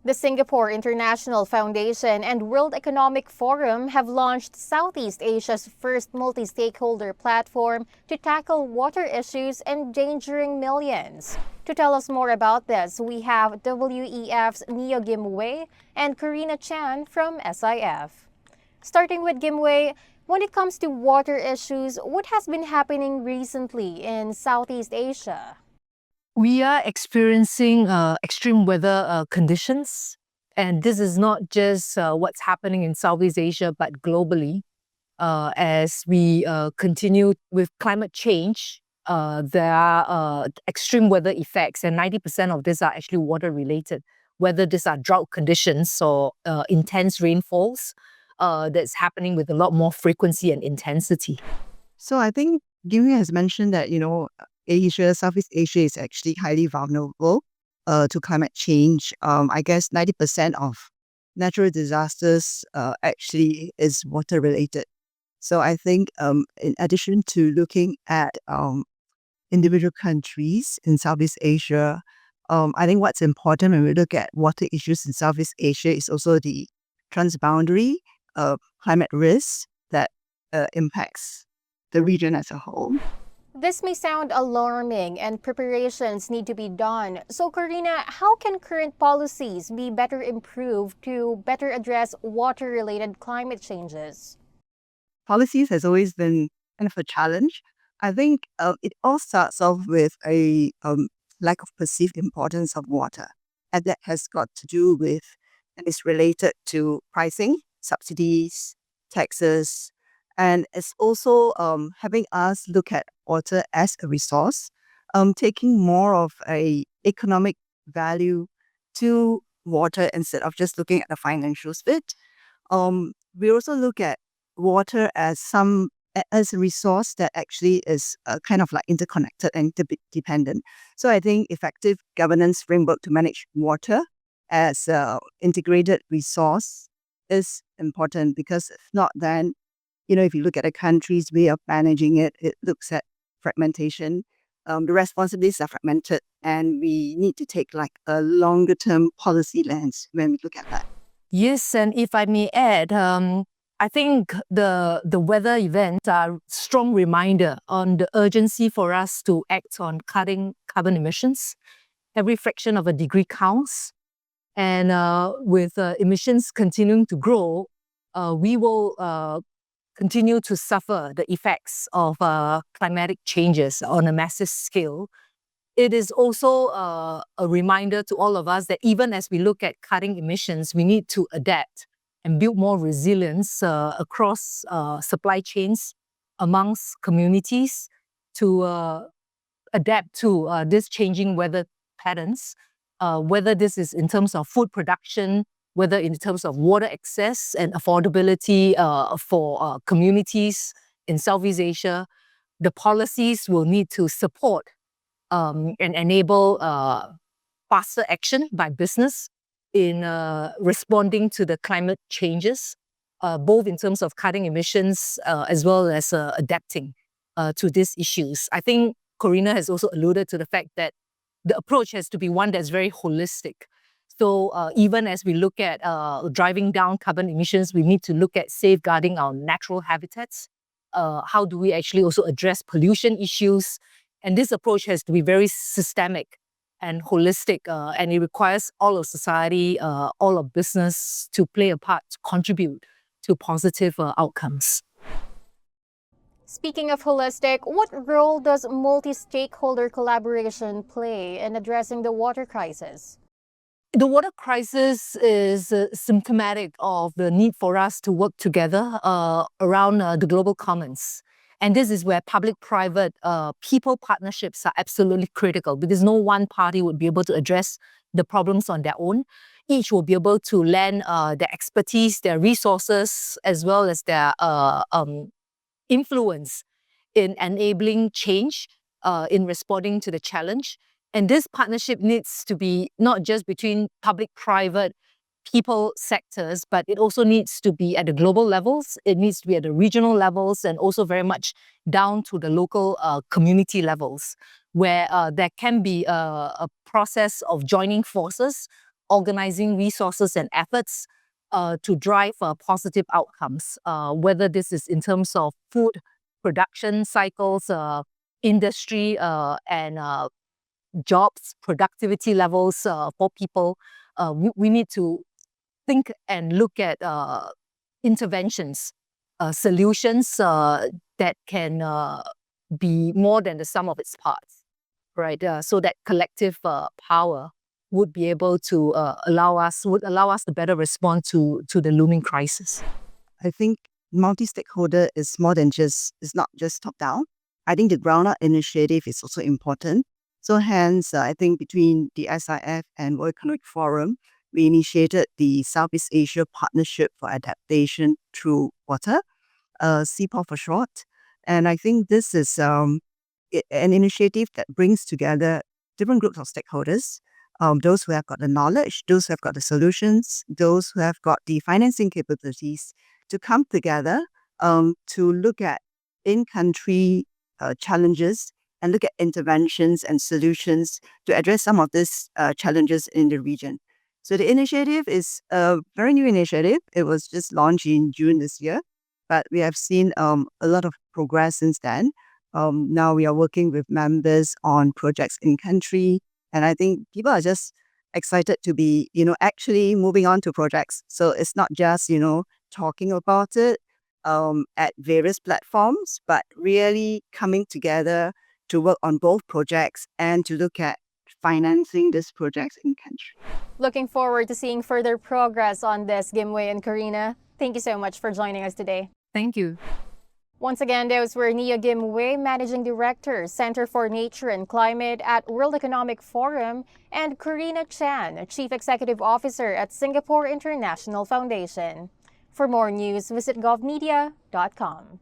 The Singapore International Foundation and World Economic Forum have launched Southeast Asia's first multi-stakeholder platform to tackle water issues endangering millions. To tell us more about this, we have WEF's Neo Gim Wei and Karina Chan from SIF. Starting with Gim Wei, when it comes to water issues, what has been happening recently in Southeast Asia? We are experiencing extreme weather conditions, and this is not just what's happening in Southeast Asia, but globally. As we continue with climate change, there are extreme weather effects, and 90% of these are actually water related, whether these are drought conditions or intense rainfalls that's happening with a lot more frequency and intensity. So I think Gimi has mentioned that, Asia, Southeast Asia is actually highly vulnerable to climate change. I guess 90% of natural disasters actually is water related. So I think in addition to looking at individual countries in Southeast Asia, I think what's important when we look at water issues in Southeast Asia is also the transboundary climate risk that impacts the region as a whole. This may sound alarming and preparations need to be done. So Karina, how can current policies be better improved to better address water-related climate changes? Policies has always been kind of a challenge. I think it all starts off with a lack of perceived importance of water. And that has got to do with, and is related to pricing, subsidies, taxes, and it's also having us look at water as a resource, taking more of a economic value to water instead of just looking at the financials bit. We also look at water as a resource that actually is kind of like interconnected and interdependent. So I think effective governance framework to manage water as an integrated resource is important, because if not, then if you look at a country's way of managing it, it looks at fragmentation. The responsibilities are fragmented, and we need to take like a longer term policy lens when we look at that. Yes, and if I may add, I think the weather events are a strong reminder on the urgency for us to act on cutting carbon emissions. Every fraction of a degree counts. And with emissions continuing to grow, we will continue to suffer the effects of climatic changes on a massive scale. It is also a reminder to all of us that even as we look at cutting emissions, we need to adapt and build more resilience across supply chains, amongst communities, to adapt to these changing weather patterns, whether this is in terms of food production, whether in terms of water access and affordability for communities in Southeast Asia. The policies will need to support and enable faster action by business in responding to the climate changes, both in terms of cutting emissions as well as adapting to these issues. I think Corina has also alluded to the fact that the approach has to be one that's very holistic. So even as we look at driving down carbon emissions, we need to look at safeguarding our natural habitats. How do we actually also address pollution issues? And this approach has to be very systemic and holistic, and it requires all of society, all of business to play a part, to contribute to positive outcomes. Speaking of holistic, what role does multi-stakeholder collaboration play in addressing the water crisis? The water crisis is symptomatic of the need for us to work together around the global commons. And this is where public-private people partnerships are absolutely critical, because no one party would be able to address the problems on their own. Each will be able to lend their expertise, their resources, as well as their influence in enabling change, in responding to the challenge. And this partnership needs to be not just between public-private people sectors, but it also needs to be at the global levels, it needs to be at the regional levels, and also very much down to the local community levels, where there can be a process of joining forces organizing resources and efforts to drive positive outcomes, whether this is in terms of food production cycles, industry, and jobs, productivity levels for people. We need to think and look at interventions, solutions that can be more than the sum of its parts, right? So that collective power would be able to allow us to better respond to the looming crisis. I think multi-stakeholder is not just top-down. I think the ground-up initiative is also important. So hence, I think between the SIF and World Economic Forum, we initiated the Southeast Asia Partnership for Adaptation through Water, SEAPAW for short. And I think this is an initiative that brings together different groups of stakeholders, those who have got the knowledge, those who have got the solutions, those who have got the financing capabilities to come together to look at in-country challenges and look at interventions and solutions to address some of these challenges in the region. So the initiative is a very new initiative. It was just launched in June this year, but we have seen a lot of progress since then. Now we are working with members on projects in country, and I think people are just excited to be, actually moving on to projects. So it's not just, talking about it at various platforms, but really coming together to work on both projects and to look at financing these projects in country. Looking forward to seeing further progress on this, Gimwei and Karina. Thank you so much for joining us today. Thank you. Once again, those were Nia Gimwei, Managing Director, Center for Nature and Climate at World Economic Forum, and Karina Chan, Chief Executive Officer at Singapore International Foundation. For more news, visit govmedia.com.